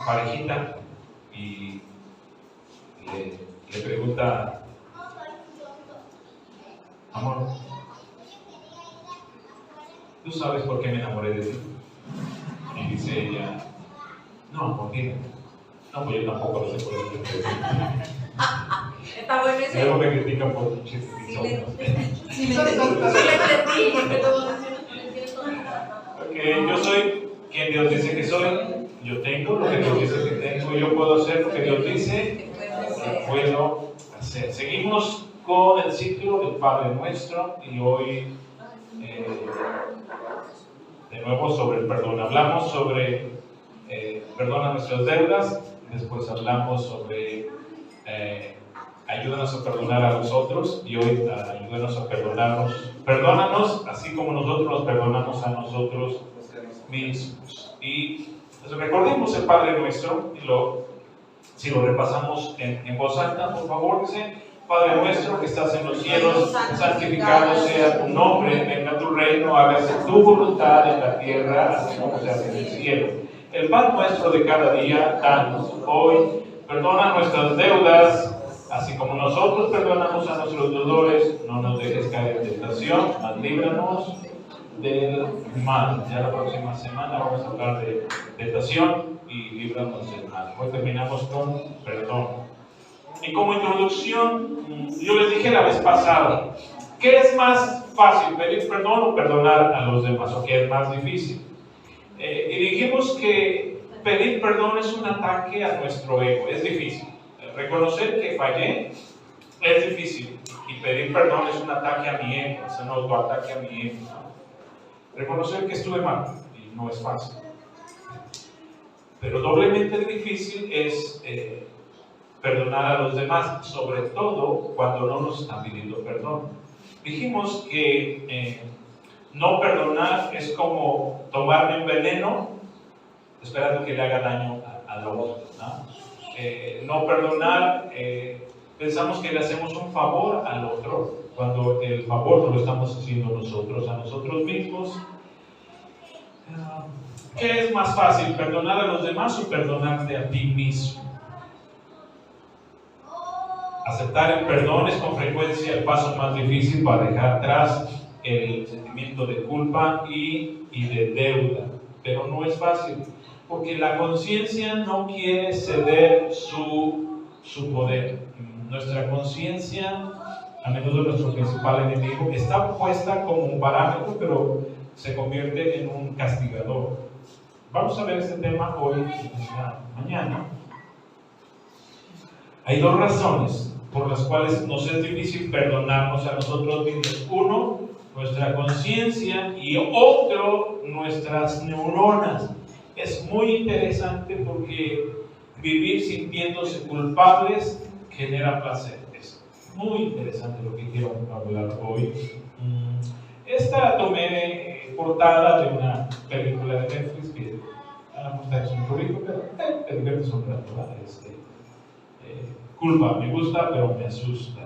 parejita y le pregunta, amor, ¿tú sabes por qué me enamoré de ti? Y dice ella, no, amor, dime. No, pues yo tampoco lo sé por qué. Está bueno ese. Luego me critican por un chiste. Sí, le entendí, porque todo porque yo soy quien Dios dice que soy, yo tengo lo que Dios dice que tengo, yo puedo hacer lo que Dios dice que puedo hacer. Seguimos con el ciclo del Padre Nuestro y hoy de nuevo sobre el perdón. Hablamos sobre perdona nuestras deudas, después hablamos sobre ayúdanos a perdonar a los otros y hoy ayúdanos a perdonarnos. Perdónanos así como nosotros nos perdonamos a nosotros mismos. Y pues, recordemos el Padre Nuestro y si lo repasamos en voz alta, por favor, dice: Padre nuestro que estás en los cielos, santificado sea tu nombre, venga tu reino, hágase tu voluntad en la tierra, así como se hace en el cielo. El pan nuestro de cada día, danos hoy, perdona nuestras deudas, así como nosotros perdonamos a nuestros deudores, no nos dejes caer en tentación, mas líbranos del mal. Ya la próxima semana vamos a hablar de tentación y líbranos del mal. Hoy terminamos con perdón. Y como introducción, yo les dije la vez pasada, ¿qué es más fácil, pedir perdón o perdonar a los demás? ¿O qué es más difícil? Y dijimos que pedir perdón es un ataque a nuestro ego, es difícil. Reconocer que fallé es difícil. Y pedir perdón es un ataque a mi ego, es un autoataque a mi ego. Reconocer que estuve mal, y no es fácil. Pero doblemente difícil es perdonar a los demás, sobre todo cuando no nos están pidiendo perdón. Dijimos que no perdonar es como tomarme un veneno esperando que le haga daño al otro, ¿no? No perdonar, pensamos que le hacemos un favor al otro, cuando el favor no lo estamos haciendo nosotros, a nosotros mismos. ¿Qué es más fácil, perdonar a los demás o perdonarte a ti mismo? Aceptar el perdón es con frecuencia el paso más difícil para dejar atrás el sentimiento de culpa y de deuda, pero no es fácil, porque la conciencia no quiere ceder su poder. Nuestra conciencia, a menudo nuestro principal enemigo, está puesta como un parámetro, pero se convierte en un castigador. Vamos a ver este tema hoy y mañana. Hay dos razones por las cuales nos es difícil perdonarnos a nosotros mismos. Uno, nuestra conciencia, y otro, nuestras neuronas. Es muy interesante porque vivir sintiéndose culpables genera placer. Es muy interesante lo que quiero hablar hoy. Esta tomé portada de una película de Netflix que no está en su currículum, pero te diviertes un rato, ¿verdad? Culpa, me gusta, pero me asusta.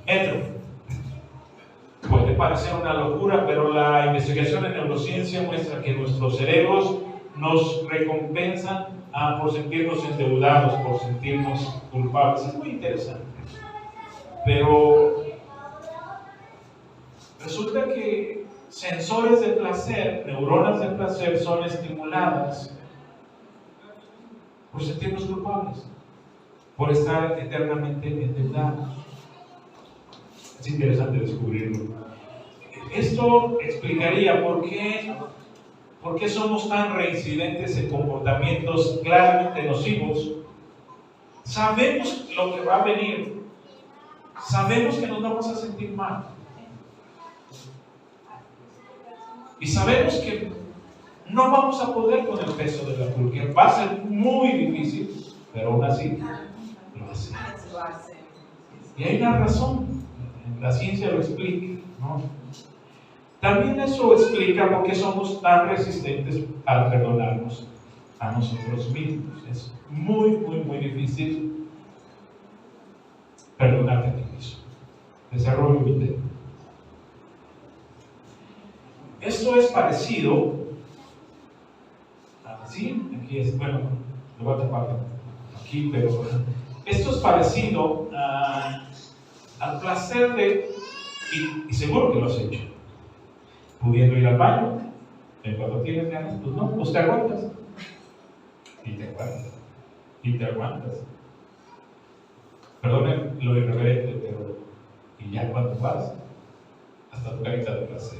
Entro. Puede parecer una locura, pero la investigación en neurociencia muestra que nuestros cerebros nos recompensan por sentirnos endeudados, por sentirnos culpables. Es muy interesante. Pero resulta que sensores de placer, neuronas de placer, son estimuladas por sentirnos culpables, por estar eternamente endeudados. Es interesante descubrirlo. Esto explicaría por qué somos tan reincidentes en comportamientos claramente nocivos. Sabemos lo que va a venir, sabemos que nos vamos a sentir mal, y sabemos que no vamos a poder con el peso de la culpa. Va a ser muy difícil, pero aún así lo hacemos. Y hay una razón, la ciencia lo explica, ¿no? También eso explica por qué somos tan resistentes al perdonarnos a nosotros mismos. Es muy, muy, muy difícil perdonarte a ti mismo. Desarrollo mi tema. Esto es parecido Sí, aquí es, bueno, lo voy a tapar aquí, pero esto es parecido al placer de, y seguro que lo has hecho, pudiendo ir al baño, y cuando tienes ganas, pues no, pues te aguantas, y te aguantas, y te aguantas. Perdonen lo irreverente, pero, y ya cuando vas, hasta tu carita de placer.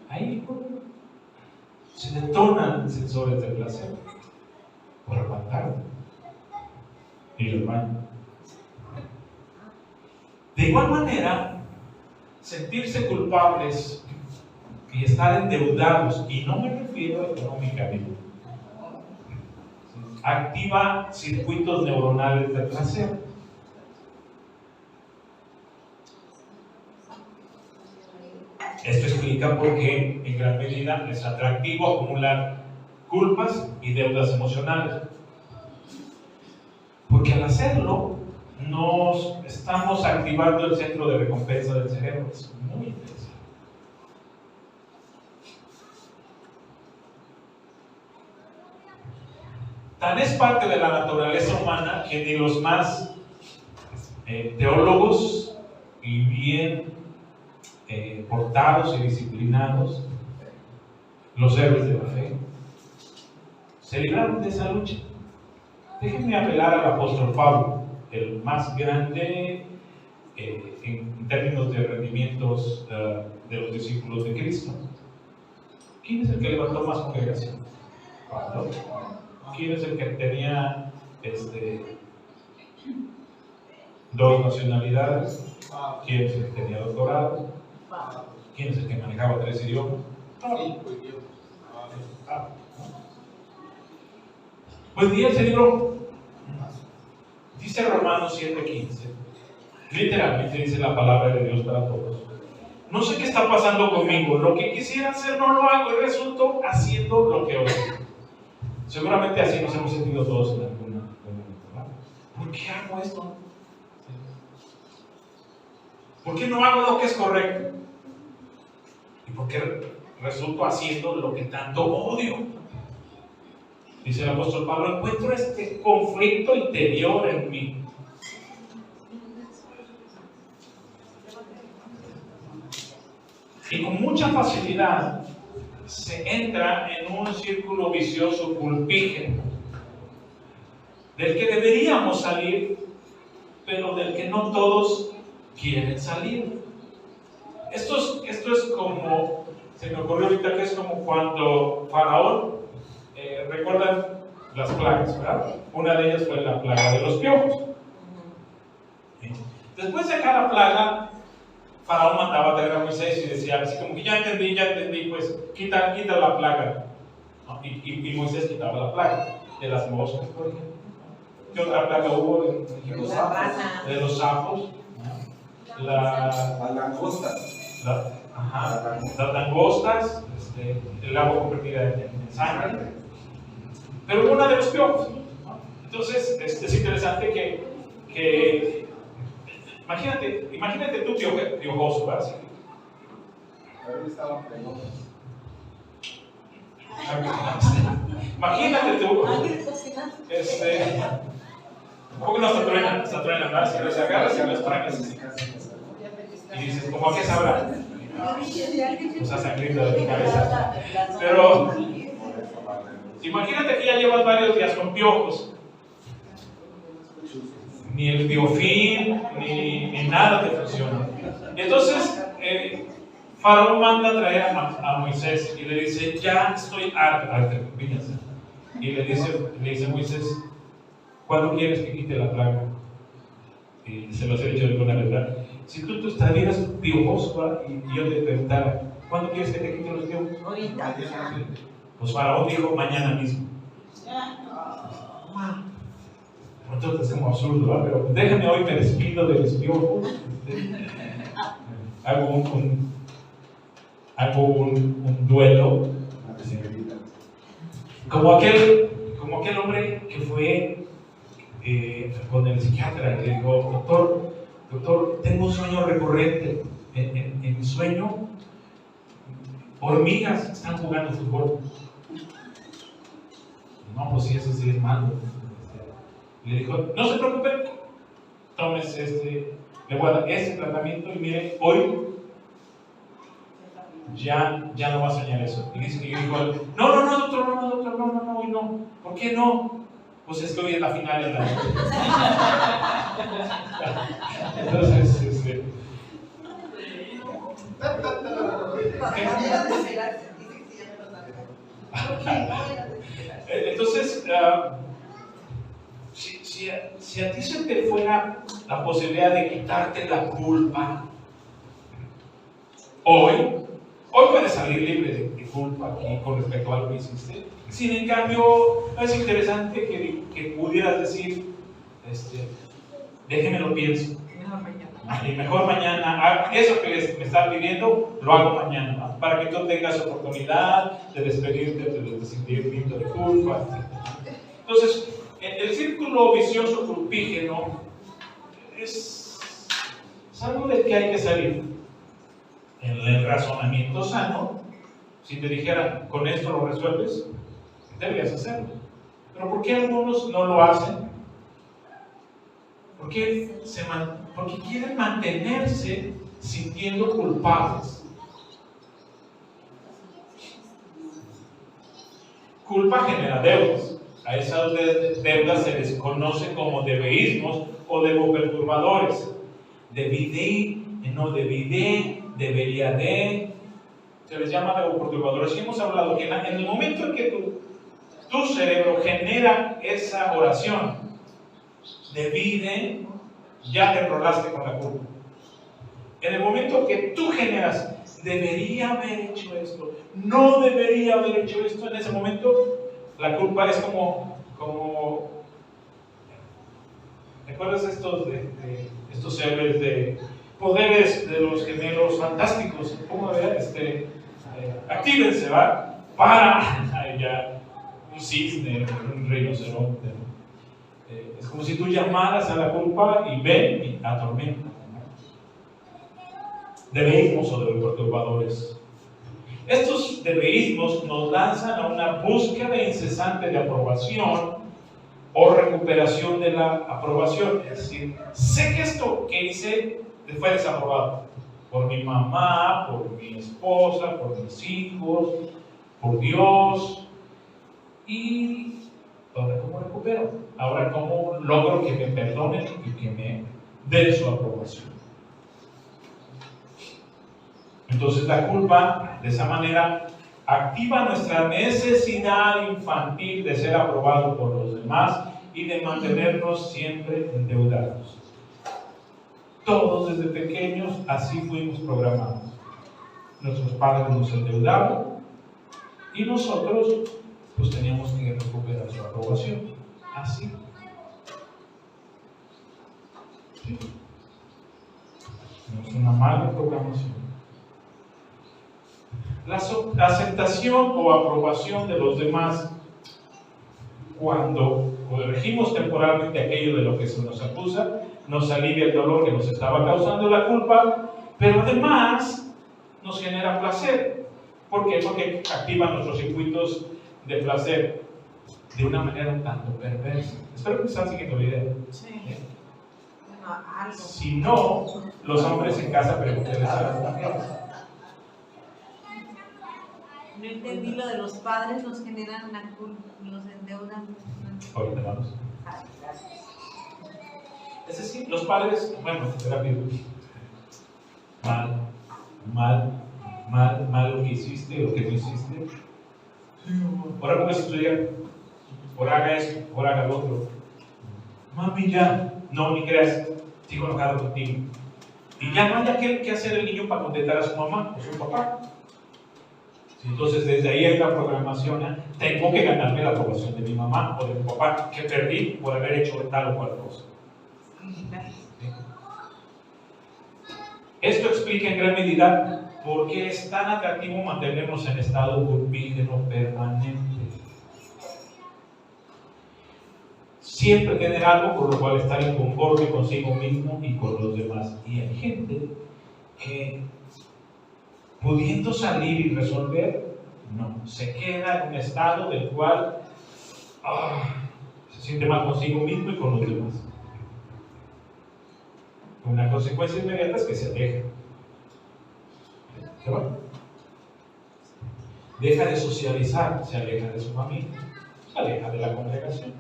Ahí se detonan sensores de placer por aguantar y el baño. De igual manera, sentirse culpables y estar endeudados, y no me refiero económicamente, activa circuitos neuronales de placer. Esto explica por qué en gran medida es atractivo acumular culpas y deudas emocionales. Porque al hacerlo, nos estamos activando el centro de recompensa del cerebro. Es muy interesante. Tan es parte de la naturaleza humana que ni los más teólogos y bien portados y disciplinados, los héroes de la fe, se libraron de esa lucha. Déjenme apelar al apóstol Pablo, el más grande en términos de rendimientos de los discípulos de Cristo. ¿Quién es el que levantó más congregación? Pablo. ¿Quién es el que tenía dos nacionalidades? ¿Quién es el que tenía doctorado? ¿Quién es el que manejaba 3 idiomas? Pues ni él se libró. Dice Romanos 7:15. Literalmente dice la palabra de Dios para todos. No sé qué está pasando conmigo. Lo que quisiera hacer no lo hago y resulto haciendo lo que odio. Seguramente así nos hemos sentido todos en algún momento. ¿Por qué hago esto? ¿Por qué no hago lo que es correcto? ¿Y por qué resulto haciendo lo que tanto odio? Dice el apóstol Pablo, encuentro este conflicto interior en mí. Y con mucha facilidad se entra en un círculo vicioso culpígeno, del que deberíamos salir, pero del que no todos quieren salir. Esto es como, se me ocurrió ahorita que es como cuando Faraón, recuerdan las plagas, ¿verdad? Una de ellas fue la plaga de los piojos. Después de cada plaga, Faraón mandaba a traer a Moisés y decía, así como que ya entendí, pues quita la plaga. ¿No? Y Moisés quitaba la plaga de las moscas, por ejemplo. ¿Qué otra plaga hubo? De los sapos. Las langostas. Las langostas, el agua convertida en sangre. Pero hubo una de los piojos. Entonces, es interesante que imagínate tú piojoso, ¿verdad? Imagínate tú. Un poco no se truenan, ¿verdad? Si los agarras y los tragas. Y dices, ¿cómo a qué sabrá? Pues a sangrito de mi cabeza. Pero imagínate que ya llevas varios días con piojos. Ni el biofilm, ni nada te funciona. Entonces, Faraón manda a traer a Moisés y le dice, ya estoy harto, y le dice a Moisés, ¿cuándo quieres que quite la plaga? Y se los he dicho alguna vez, ¿verdad? Si tú estuvieras piojoso y yo te preguntara, ¿cuándo quieres que te quite los piojos? Ahorita. Pues Faraón dijo, mañana mismo. Entonces es como absurdo, ¿verdad? Pero déjame hoy, me despido del espiojo. Hago un duelo. Como aquel hombre que fue con el psiquiatra y le dijo, doctor, tengo un sueño recurrente. En mi sueño hormigas están jugando fútbol. No, pues sí, eso sí es malo. Le dijo, no se preocupe, tómese le voy a dar ese tratamiento y mire, hoy ya no va a soñar eso. Y dice que yo digo, no, doctor, no, hoy no. ¿Por qué no? Pues es que hoy es la final en la Entonces, entonces, si a ti se te fuera la posibilidad de quitarte la culpa, hoy puedes salir libre de culpa aquí con respecto a lo que hiciste. Sin en cambio, es interesante que pudieras decir, déjeme lo pienso. Y mejor mañana, eso que me están pidiendo, lo hago mañana, ¿no? Para que tú tengas oportunidad de despedirte del sentimiento de culpa, etc. Entonces, el círculo vicioso culpígeno es algo del que hay que salir. En el razonamiento sano, si te dijeran, con esto lo resuelves, deberías hacerlo. Pero ¿por qué algunos no lo hacen? Porque quieren mantenerse sintiendo culpables. Culpa genera deudas. A esas deudas se les conoce como debeísmos o debo-perturbadores. Debí de, no debí de, debería de. Se les llama debo-perturbadores. Y hemos hablado que en el momento en que tu cerebro genera esa oración, debí de, ya te enrolaste con la culpa. En el momento que tú generas, debería haber hecho esto, no debería haber hecho esto, en ese momento la culpa es como ¿recuerdas estos seres de poderes de los gemelos fantásticos? ¿Cómo ver? Actívense, ¿va? Para ya un cisne, un rinoceronte. Es como si tú llamaras a la culpa y ven y atormenta. Debeísmos o debo-perturbadores. Estos debeísmos nos lanzan a una búsqueda incesante de aprobación o recuperación de la aprobación. Es decir, sé que esto que hice fue desaprobado por mi mamá, por mi esposa, por mis hijos, por Dios. ¿Y ahora cómo recupero? Ahora cómo logro que me perdonen y que me den su aprobación. Entonces la culpa, de esa manera, activa nuestra necesidad infantil de ser aprobado por los demás y de mantenernos siempre endeudados. Todos desde pequeños así fuimos programados. Nuestros padres nos endeudaban y nosotros pues teníamos que recuperar su aprobación. Así. ¿Sí? Es una mala programación. La aceptación o aprobación de los demás, cuando corregimos temporalmente aquello de lo que se nos acusa, nos alivia el dolor que nos estaba causando la culpa, pero además nos genera placer. ¿Por qué? Porque activa nuestros circuitos de placer de una manera un tanto perversa. Espero que me están siguiendo la idea. Sí. Bueno, algo. Si no, los hombres en casa pregúntenles a las mujeres. No entendí lo de los padres, nos generan una culpa, los endeudan. Ahorita vamos. Ay, gracias. Es decir, los padres, bueno, rápido. Mal lo que hiciste, lo que no hiciste. Ahora pongas a estudiar. Ahora haga esto, ahora haga lo otro. Mami, ya. No, ni creas. Sigo enojado contigo. Y ya no hay aquel que hacer el niño para contentar a su mamá o su papá. Entonces, desde ahí hay la programación. Tengo que ganarme la aprobación de mi mamá o de mi papá, que perdí por haber hecho tal o cual cosa. Esto explica en gran medida por qué es tan atractivo mantenernos en estado culpígeno permanente. Siempre tener algo por lo cual estar inconforme consigo mismo y con los demás. Y hay gente que pudiendo salir y resolver, no. Se queda en un estado del cual se siente mal consigo mismo y con los demás. Una consecuencia inmediata es que se aleja. ¿Se va? Deja de socializar, se aleja de su familia, se aleja de la congregación.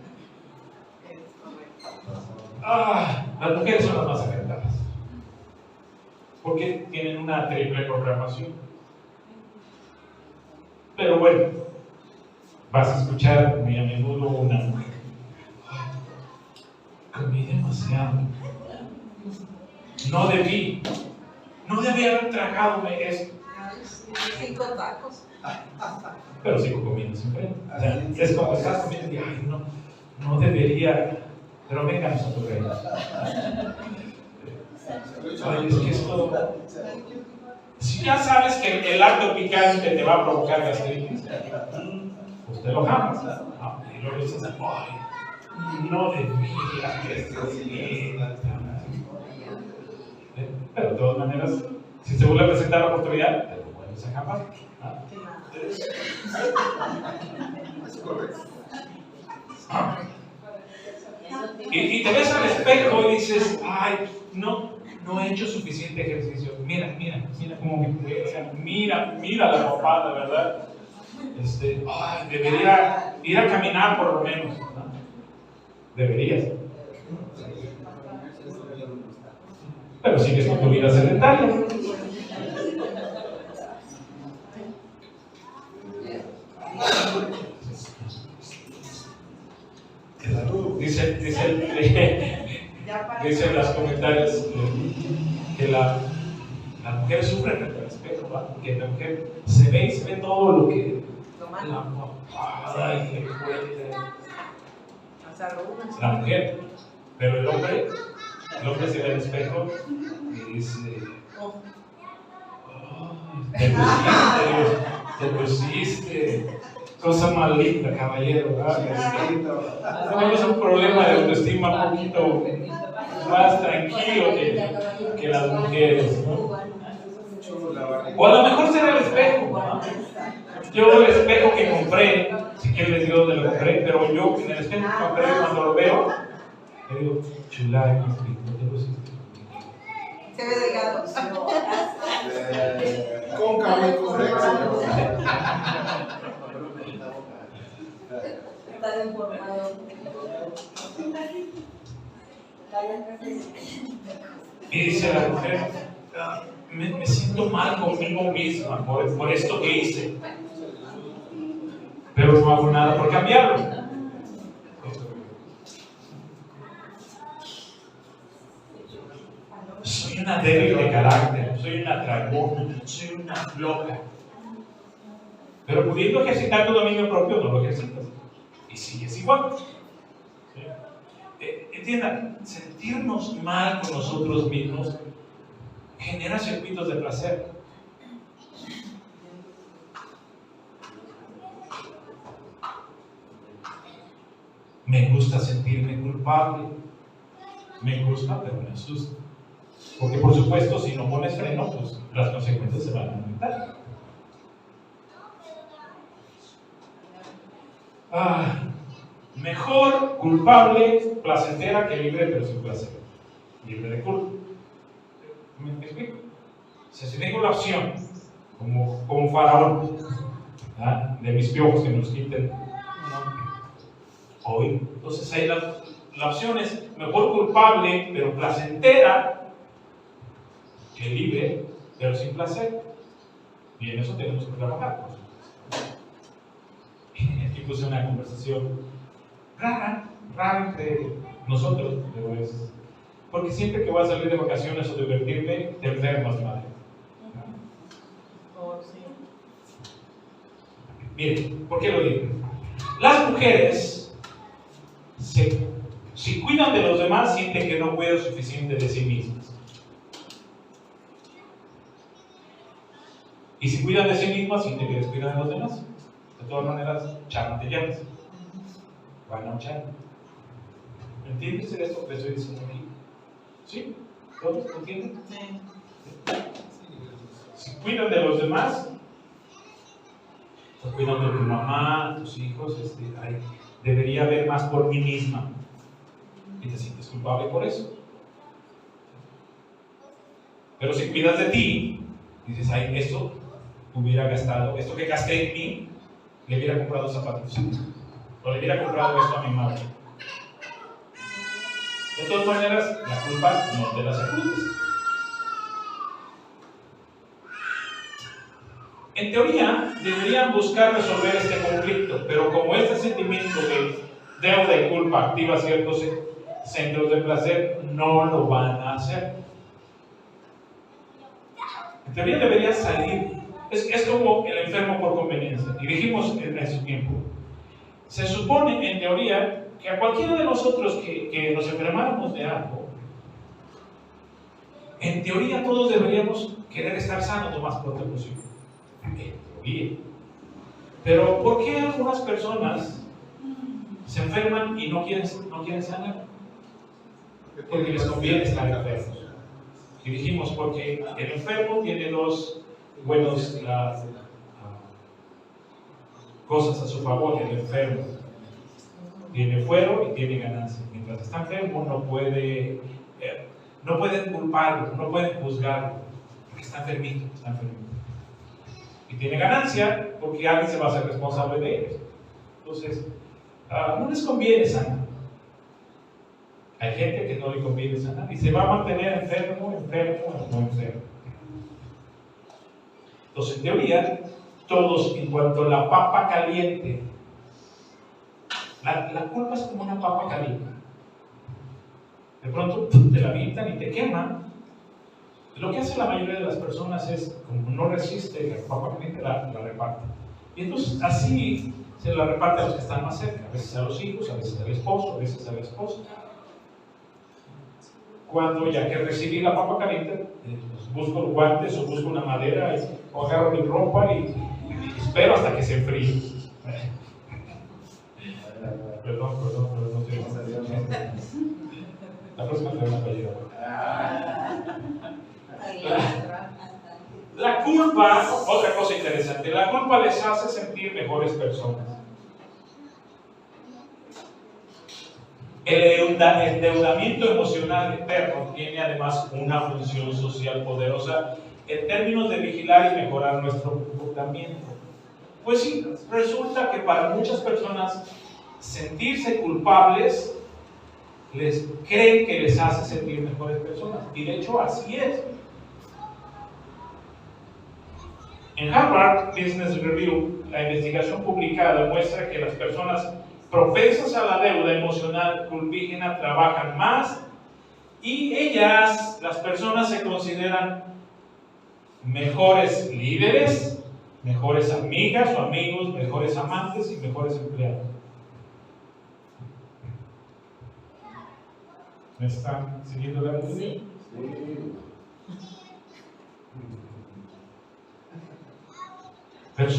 Las mujeres son las más afectadas porque tienen una triple programación. Pero bueno, vas a escuchar muy a menudo una mujer: comí demasiado, no debí haber tragado esto. 5 tacos. Pero sigo comiendo siempre. O sea, es como estás comiendo y ay, no debería, pero vénganos a tu reino. Ay, es que esto, si ya sabes que el acto picante te va a provocar gastritis, pues te lo jamas. Y luego dices, ay, no debía. Pero de todas maneras, si se vuelve a presentar la oportunidad, te lo vuelves a jamar. Y te ves al espejo y dices, ay, no he hecho suficiente ejercicio. Mira cómo me cuesta, mira la papada, ¿verdad? Ay, debería ir a caminar por lo menos, ¿no? Deberías. Pero sigues con tu vida sedentaria. Dicen los comentarios que la mujer sufre frente al espejo, ¿va? Que la mujer se ve todo lo que la mujer, pero el hombre se ve al espejo y dice, te pusiste, cosa más linda, caballero, ¿verdad? Tenemos un problema de autoestima un poquito más tranquilo que las mujeres, ¿no? O a lo mejor será el espejo, ¿no? Yo el espejo que compré, si quieren les digo dónde lo compré, pero yo en el espejo que compré, cuando lo veo, le digo, chulada, no te pusiste. Se ve delgado. Con cabello. Está deformado. Y dice la mujer, me siento mal conmigo misma por esto que hice, pero no hago nada por cambiarlo. Soy una débil de carácter, soy una tragona, soy una floja. Pero pudiendo ejercitar tu dominio propio, no lo ejercitas. Y sigues igual. ¿Sí? Entiendan, sentirnos mal con nosotros mismos genera circuitos de placer. Me gusta sentirme culpable. Me gusta, pero me asusta. Porque por supuesto, si no pones freno, pues las consecuencias se van a aumentar. Mejor culpable, placentera que libre pero sin placer. Libre de culpa. ¿Me explico? Si tengo la opción, como faraón, de mis piojos que nos quiten hoy, entonces ahí la opción es mejor culpable pero placentera que libre pero sin placer. Y en eso tenemos que trabajar. Aquí puse una conversación rara entre nosotros, pero es porque siempre que voy a salir de vacaciones o divertirme, te enfermas, madre. Miren, ¿por qué lo digo? Las mujeres, si cuidan de los demás, sienten que no cuidan suficiente de sí mismas. Y si cuidan de sí mismas, sienten que descuidan de los demás. De todas maneras, charlan de llaves. Van a un charla. ¿Entiendes esto que estoy diciendo aquí? ¿Sí? ¿Todos entienden? Sí. Si cuidan de los demás, estás cuidando de tu mamá, tus hijos, ay, debería haber más por mí misma. Y te sientes culpable por eso. Pero si cuidas de ti, dices, ay, esto hubiera gastado, esto que gasté en mí, le hubiera comprado zapatos. O le hubiera comprado esto a mi madre. De todas maneras, la culpa no te la sacudes. En teoría, deberían buscar resolver este conflicto, pero como este sentimiento de deuda y culpa activa ciertos centros de placer, no lo van a hacer. En teoría debería salir. Es como el enfermo por conveniencia. Y dijimos en ese tiempo. Se supone, en teoría, que a cualquiera de nosotros que nos enfermáramos de algo, en teoría todos deberíamos querer estar sanos lo más pronto posible. En teoría. Pero ¿por qué algunas personas se enferman y no quieren sanar? Porque les conviene estar enfermos. Y dijimos, porque el enfermo tiene dos buenos cosas a su favor. El enfermo tiene fuero y tiene ganancia. Mientras está enfermo no pueden culparlo, no pueden juzgarlo, porque está enfermito, y tiene ganancia porque alguien se va a hacer responsable de ellos. Entonces, no les conviene sanar. Hay gente que no le conviene sanar y se va a mantener enfermo. Entonces, en teoría, todos, en cuanto a la papa caliente, la culpa es como una papa caliente. De pronto te la avientan y te queman. Lo que hace la mayoría de las personas es, como no resiste la papa caliente, la reparte. Y entonces así se la reparte a los que están más cerca, a veces a los hijos, a veces al esposo, a veces a la esposa. Cuando ya que recibí la papa caliente, pues busco guantes o busco una madera o agarro mi ropa y espero hasta que se enfríe. Perdón, la próxima te doy una playera. La culpa, otra cosa interesante, la culpa les hace sentir mejores personas. El endeudamiento emocional eterno tiene además una función social poderosa en términos de vigilar y mejorar nuestro comportamiento. Pues sí, resulta que para muchas personas sentirse culpables creen que les hace sentir mejores personas. Y de hecho así es. En Harvard Business Review, la investigación publicada muestra que las personas propensas a la deuda emocional culpígena trabajan más y ellas, las personas, se consideran mejores líderes, mejores amigas o amigos, mejores amantes y mejores empleados. ¿Me están siguiendo la luz? Sí. Pero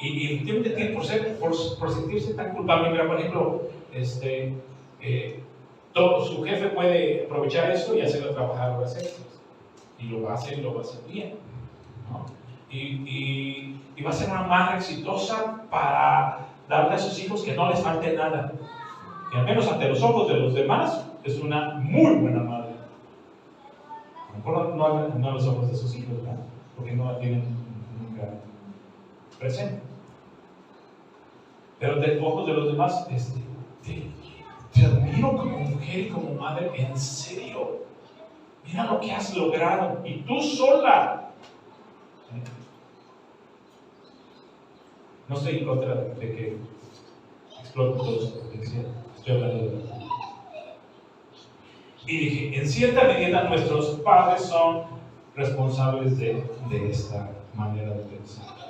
y efectivamente por sentirse tan culpable. Mira, por ejemplo, su jefe puede aprovechar eso y hacerlo trabajar horas extras. Y lo va a hacer bien, ¿no? Y va a ser una madre exitosa para darle a sus hijos que no les falte nada. Y al menos ante los ojos de los demás, es una muy buena madre. A lo mejor no a los ojos de sus hijos, ¿verdad? Porque no la tienen nunca presente. Pero de ojos de los demás, te admiro como mujer y como madre, en serio. Mira lo que has logrado, y tú sola. No estoy en contra de que explote todo esto, estoy hablando de verdad. Y dije, en cierta medida nuestros padres son responsables de esta manera de pensar.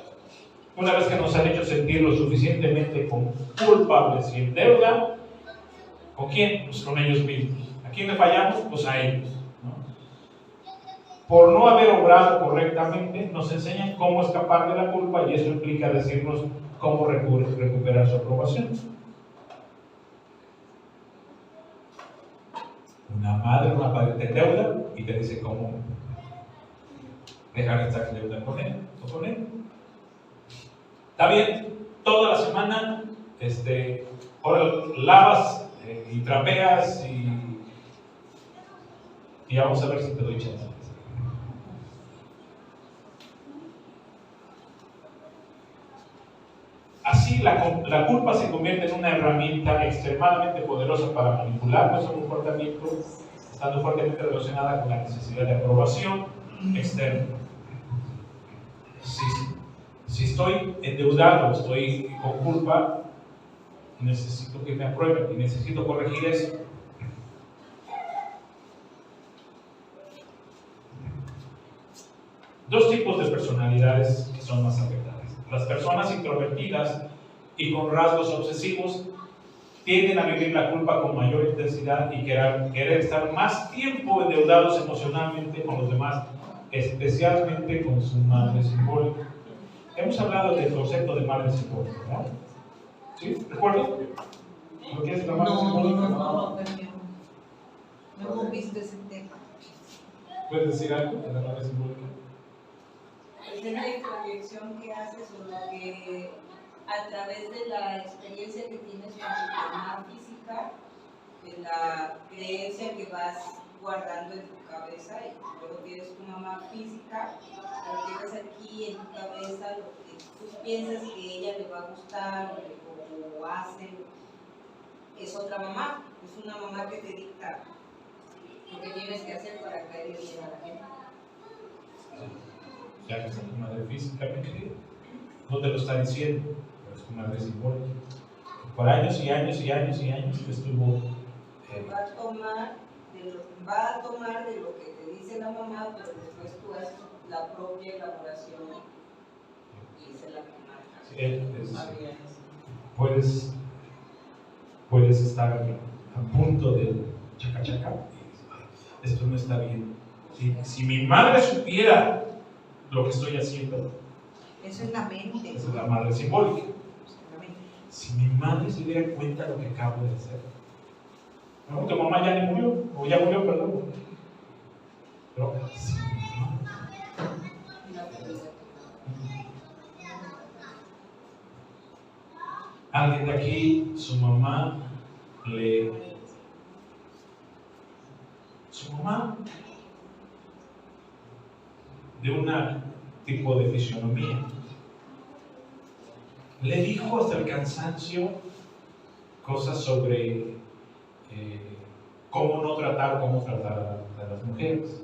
Una vez que nos han hecho sentir lo suficientemente culpables y en deuda, ¿con quién? Pues con ellos mismos. ¿A quién le fallamos? Pues a ellos, ¿no? Por no haber obrado correctamente, nos enseñan cómo escapar de la culpa, y eso implica decirnos cómo recuperar su aprobación. Una madre o una padre te endeuda y te dice cómo dejar esta deuda con él o con él. Está bien, toda la semana, ahora lavas y trapeas y vamos a ver si te doy chance. Así la culpa se convierte en una herramienta extremadamente poderosa para manipular nuestro comportamiento, estando fuertemente relacionada con la necesidad de aprobación externa. Si estoy endeudado, estoy con culpa, necesito que me aprueben y necesito corregir eso. Dos tipos de personalidades que son más afectadas. Las personas introvertidas y con rasgos obsesivos tienden a vivir la culpa con mayor intensidad y querer estar más tiempo endeudados emocionalmente con los demás, especialmente con su madre simbólica. Hemos hablado del concepto de madre simbólica, ¿no? ¿Sí? ¿Recuerdan? ¿Lo que es la madre simbólica? No hemos visto ese tema. ¿Puedes decir algo de la madre simbólica? Es la proyección que haces o lo que a través de la experiencia que tienes con tu mamá física, de la creencia que vas guardando en tu cabeza y luego tienes tu mamá física, lo tienes aquí en tu cabeza, lo que tú piensas que a ella le va a gustar o hace, es otra mamá, es una mamá que te dicta lo que tienes que hacer para caer bien a la gente. Ya que está tu madre físicamente, no te lo está diciendo, pero es tu madre simbólica. Por años y años y años y años que estuvo. Va a tomar de lo que te dice la mamá, pero después tú haces la propia elaboración y esa es la que marca. Puedes estar a punto de chaca, esto no está bien. Si mi madre supiera lo que estoy haciendo, Eso es la mente. esa es la madre simbólica. Si mi madre se diera cuenta de lo que acabo de hacer, no, tu mamá ya ni murió, o ya murió, perdón. Pero si mi mamá, alguien de aquí, su mamá de un tipo de fisionomía, le dijo hasta el cansancio cosas sobre cómo tratar a las mujeres.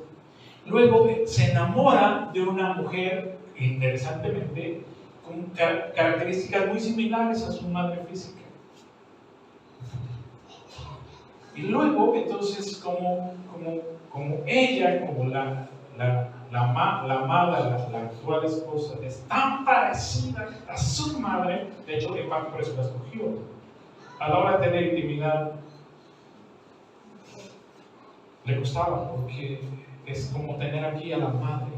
Luego se enamora de una mujer, interesantemente, con características muy similares a su madre física. Y luego, entonces, como ella, como la amada, la actual esposa, es tan parecida a su madre, de hecho, de parte por eso la escogió. A la hora de tener intimidad, le costaba, porque es como tener aquí a la madre,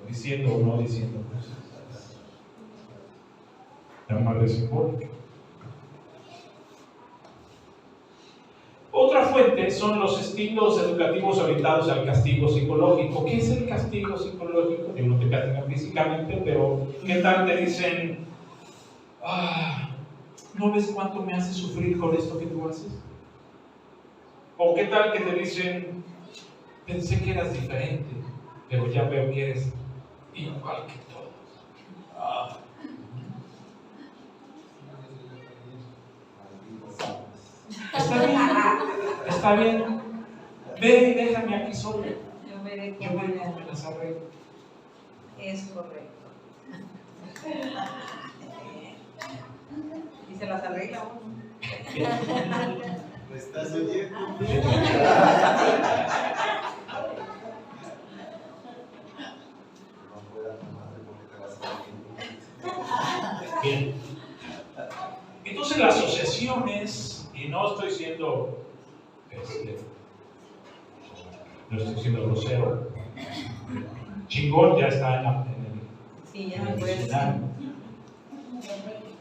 diciendo o no diciendo cosas. La madre simbólica. Otra fuente son los estilos educativos orientados al castigo psicológico. ¿Qué es el castigo psicológico? Que no te castigan físicamente, pero ¿qué tal te dicen, ¿no ves cuánto me hace sufrir con esto que tú haces? ¿O qué tal que te dicen, pensé que eras diferente, pero ya veo que eres igual que todos? Está bien, ve y déjame aquí solo. Yo veré Yo cómo me las arreglo. es correcto. Y se las arregla uno. ¿Me estás oyendo? Bien. Entonces las asociaciones, y no estoy siendo grosero, chingón ya está en Sí, ya el me puedes diccionario.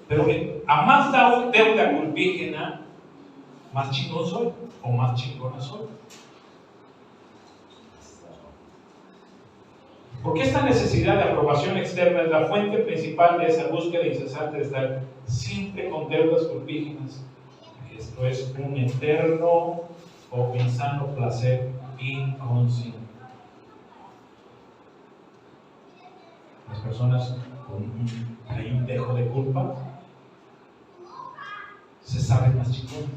Pero a más deuda culpígena, más chingón soy o más chingona soy. Porque esta necesidad de aprobación externa es la fuente principal de esa búsqueda incesante de estar siempre con deudas culpígenas. Esto es un eterno o insano placer inconsciente. Las personas hay un dejo de culpa, se saben más chingones.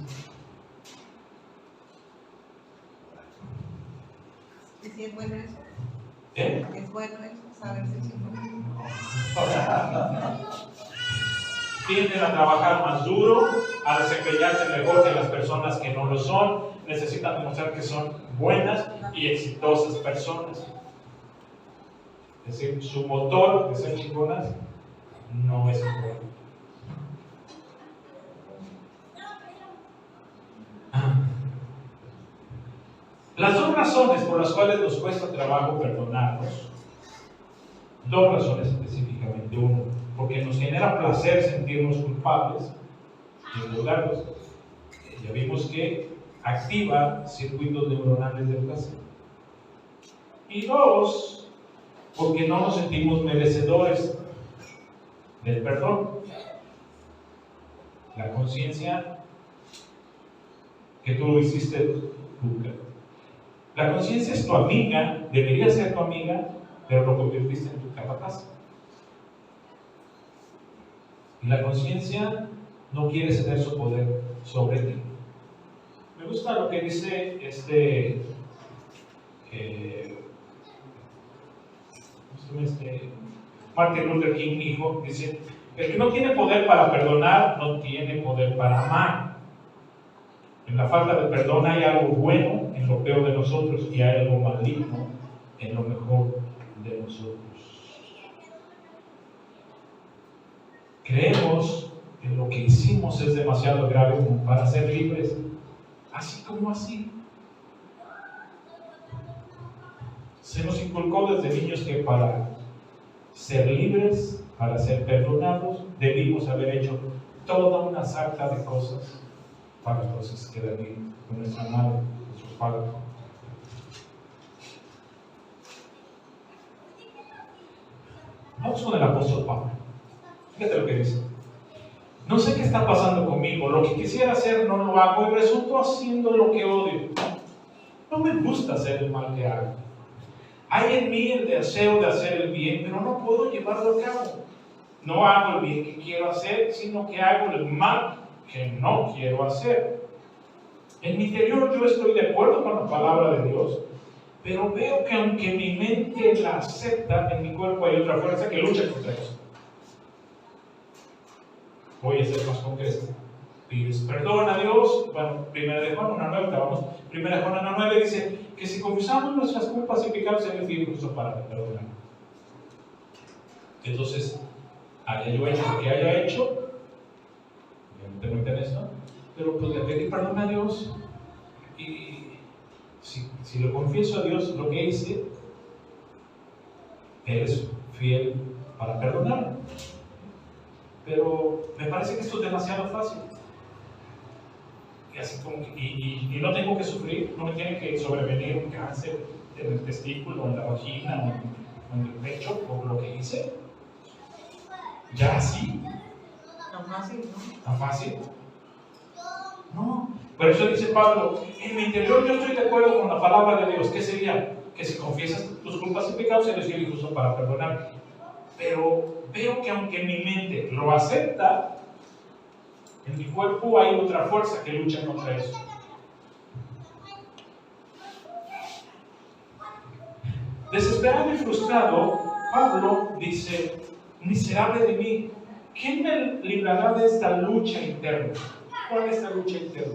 ¿Y si es bueno eso? ¿Eh? ¿Es bueno eso? Saberse chingón. Tienden a trabajar más duro, a desempeñarse mejor que las personas que no lo son, necesitan demostrar que son buenas y exitosas personas. Es decir, su motor de ser chingonas no es bueno. Las dos razones por las cuales nos cuesta trabajo perdonarnos, dos razones específicamente. Uno, porque nos genera placer sentirnos culpables y endeudarnos. Ya vimos que activa circuitos neuronales de placer. Y dos, porque no nos sentimos merecedores del perdón. La conciencia que tú hiciste, la conciencia es tu amiga, debería ser tu amiga, pero lo convertiste en tu capataz. Y la conciencia no quiere ceder su poder sobre ti. Me gusta lo que dice Martin Luther King dijo, dice, el que no tiene poder para perdonar, no tiene poder para amar. En la falta de perdón hay algo bueno en lo peor de nosotros y hay algo maligno en lo mejor de nosotros. Creemos que lo que hicimos es demasiado grave como para ser libres, así como así. Se nos inculcó desde niños que para ser libres, para ser perdonados, debimos haber hecho toda una sarta de cosas para entonces quedar bien con nuestra madre, nuestro padre. Vamos con el apóstol Pablo. Fíjate lo que dice. No sé qué está pasando conmigo, lo que quisiera hacer no lo hago y resulto haciendo lo que odio. No me gusta hacer el mal que hago. Hay en mí el deseo de hacer el bien, pero no puedo llevarlo a cabo. No hago el bien que quiero hacer, sino que hago el mal que no quiero hacer. En mi interior yo estoy de acuerdo con la palabra de Dios, pero veo que aunque mi mente la acepta, en mi cuerpo hay otra fuerza que lucha contra eso. Voy a ser más concreto. Pides perdón a Dios. Bueno, 1 de Juan 1:9, vamos. 1 de Juan 1:9 dice que si confesamos nuestras culpas y pecados, Él es fiel y justo para perdonar. Entonces, haya yo hecho lo que haya hecho, obviamente no entiendo esto, pero pues le pedí perdón a Dios y si lo confieso a Dios lo que hice, Él es fiel para perdonar. Pero me parece que esto es demasiado fácil. Y, así como y no tengo que sufrir, no me tiene que sobrevenir un cáncer en el testículo, en la vagina o en el pecho por lo que hice. Ya así. Tan fácil, ¿no? ¿Tan fácil? No. Por eso dice Pablo, en mi interior yo estoy de acuerdo con la palabra de Dios. ¿Qué sería? Que si confiesas tus culpas y pecados, eres fiel y justo para perdonar. Pero veo que aunque mi mente lo acepta, en mi cuerpo hay otra fuerza que lucha contra eso. Desesperado y frustrado, Pablo dice, miserable de mí, ¿quién me librará de esta lucha interna? ¿Cuál es esta lucha interna?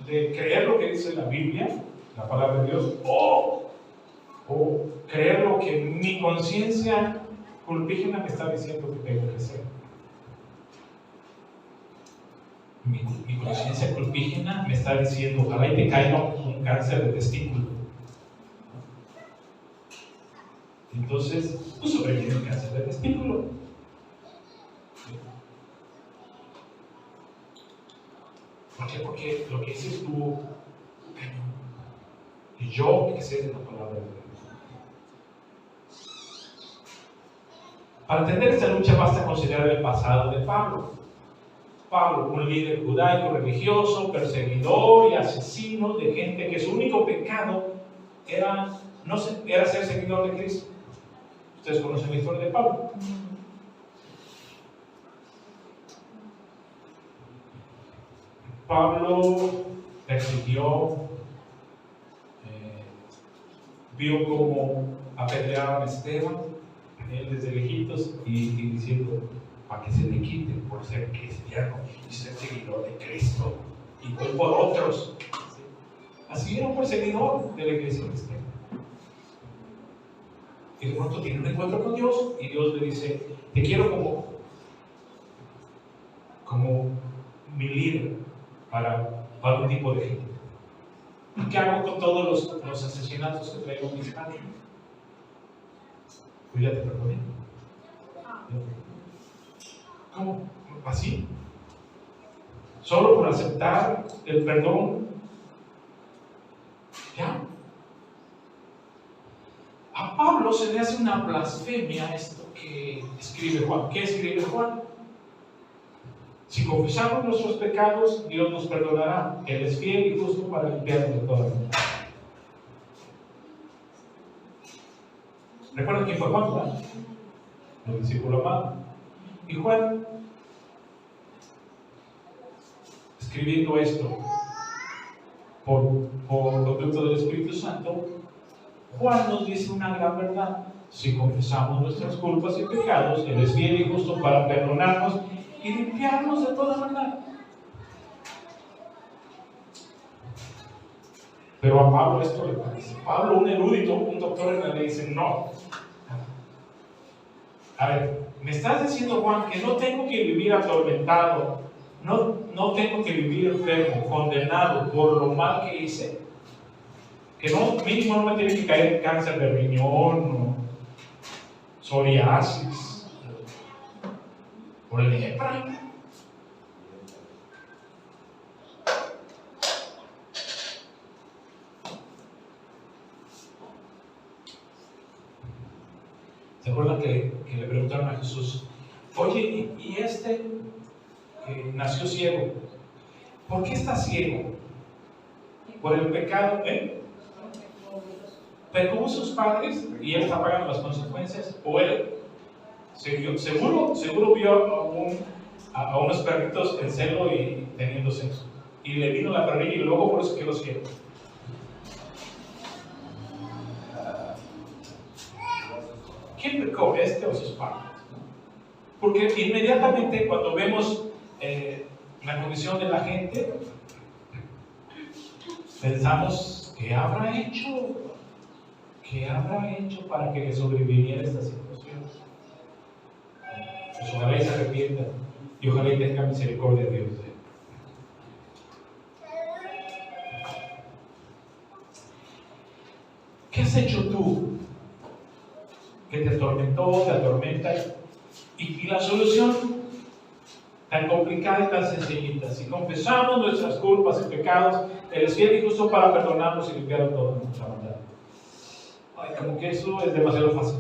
De creer lo que dice la Biblia, la palabra de Dios, o creer lo que mi conciencia culpígena me está diciendo que tengo que hacer. Mi conciencia culpígena me está diciendo, ojalá y te caiga un cáncer de testículo. Entonces, pues sobrevive el cáncer de testículo. ¿Por qué? Porque lo que hice estuvo cañón. Y yo que sé de la palabra de Dios. Para entender esta lucha basta considerar el pasado de Pablo. Pablo, un líder judaico religioso, perseguidor y asesino de gente que su único pecado era ser seguidor de Cristo. Ustedes conocen la historia de Pablo. Pablo persiguió, vio cómo apedreaban a Esteban, él desde lejitos, y diciendo, para que se le quite por ser cristiano y ser seguidor de Cristo, y fue por otros. Así era un perseguidor de la iglesia cristiana. Y de pronto tiene un encuentro con Dios, y Dios le dice, te quiero como mi líder para un tipo de gente. ¿Y qué hago con todos los asesinatos que traigo en mis manos? Pues ya te perdoné. ¿Cómo? ¿Así? ¿Solo por aceptar el perdón? ¿Ya? A Pablo se le hace una blasfemia esto que escribe Juan. ¿Qué escribe Juan? Si confesamos nuestros pecados, Dios nos perdonará. Él es fiel y justo para limpiarnos de toda maldad. ¿Recuerdan quién fue Juan? El discípulo amado. Y Juan, escribiendo esto por conducto del Espíritu Santo, Juan nos dice una gran verdad. Si confesamos nuestras culpas y pecados, Él es fiel y justo para perdonarnos y limpiarnos de toda maldad. Pero a Pablo esto le parece. Pablo, un erudito, un doctor en la ley, dice, no. A ver, me estás diciendo, Juan, que no tengo que vivir atormentado, no tengo que vivir enfermo, condenado por lo mal que hice, que no, mínimo no me tiene que caer cáncer de riñón o psoriasis o lepra. ¿Se acuerdan que le preguntaron a Jesús, oye, ¿y este que nació ciego? ¿Por qué está ciego? ¿Por el pecado? ¿Pecó sus padres y él está pagando las consecuencias? ¿O él seguro vio a unos perritos en celo y teniendo sexo? Y le vino la perrilla y luego por eso quedó ciego. ¿Quién pecó, este o sus padres? Porque inmediatamente cuando vemos la condición de la gente, pensamos, ¿qué habrá hecho? ¿Qué habrá hecho para que le sobreviviera esta situación? Pues ojalá y se arrepienta y ojalá y tenga misericordia de Dios. ¿Qué has hecho tú que te atormentó, te atormenta? Y la solución tan complicada y tan sencillita. Si confesamos nuestras culpas y pecados, Él es fiel y justo para perdonarnos y limpiar toda nuestra maldad. Ay, como que eso es demasiado fácil.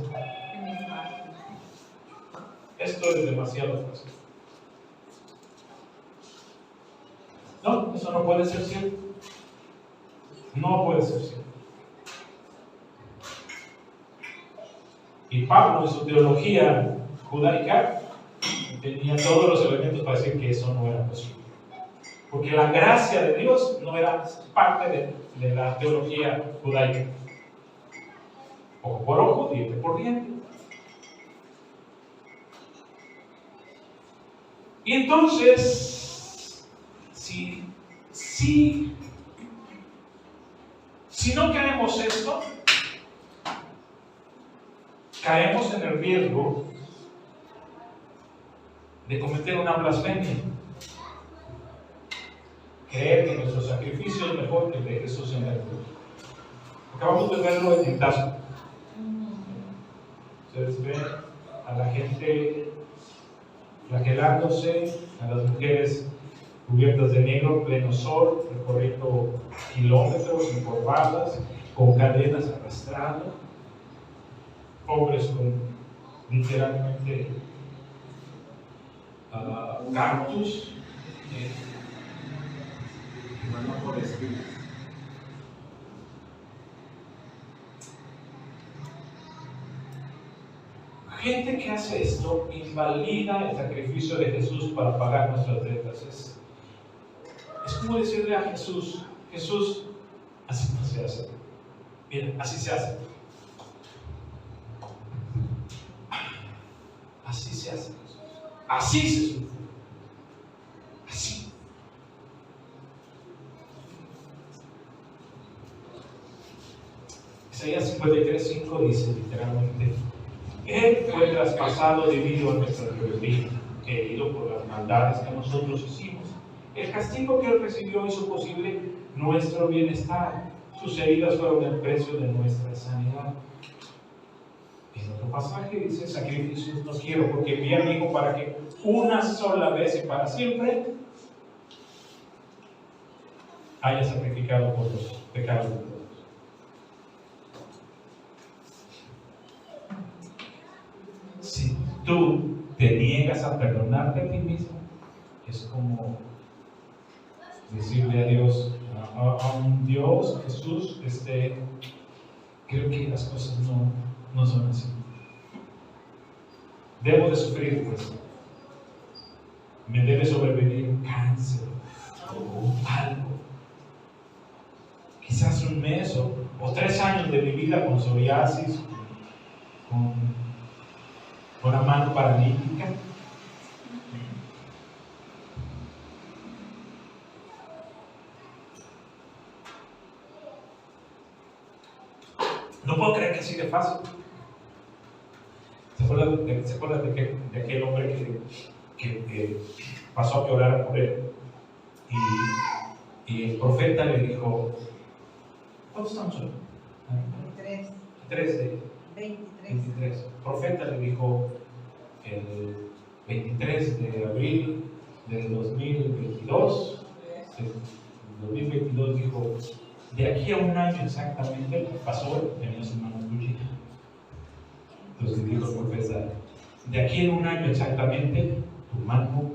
Esto es demasiado fácil. No, eso no puede ser cierto. No puede ser cierto. Y Pablo, en su teología judaica, tenía todos los elementos para decir que eso no era posible. Porque la gracia de Dios no era parte de la teología judaica. Ojo por ojo, diente por diente. Y entonces, si no queremos esto, caemos en el riesgo de cometer una blasfemia. Creer que nuestro sacrificio es mejor que el de Jesús en la cruz. Acabamos de verlo en Tazo. Ustedes ven a la gente flagelándose, a las mujeres cubiertas de negro en pleno sol, recorriendo kilómetros encorvadas, con cadenas arrastrando, hombres con literalmente cactus. Hermano por espinas. Gente que hace esto invalida el sacrificio de Jesús para pagar nuestras deudas. Es como decirle a Jesús, Jesús, así no se hace. Miren, así se hace. Así se hace. Así se sufre. Así. Isaías 53:5 dice literalmente: Él fue traspasado debido a nuestra rebeldía, herido por las maldades que nosotros hicimos. El castigo que Él recibió hizo posible nuestro bienestar. Sus heridas fueron el precio de nuestra sanidad. En otro pasaje dice: sacrificios no quiero, porque envié a mi Hijo para que una sola vez y para siempre haya sacrificado por los pecados de todos. Si tú te niegas a perdonarte a ti mismo, es como decirle a Dios, Dios, Jesús, creo que las cosas no son así. Debo de sufrir, pues. Me debe sobrevenir un cáncer o algo. Quizás un mes o 3 años de mi vida con psoriasis, con la mano paralítica. No puedo creer que así de fácil. ¿Se acuerdan de aquel hombre que pasó a que orara por él? Y el profeta le dijo, ¿cuántos estamos hoy? 23. El profeta le dijo el 23 de abril del 2022. El 2022 dijo, de aquí a un año exactamente, pasó, tenía su mano cuchilla. Entonces dijo el profeta, de aquí en un año exactamente, tu mano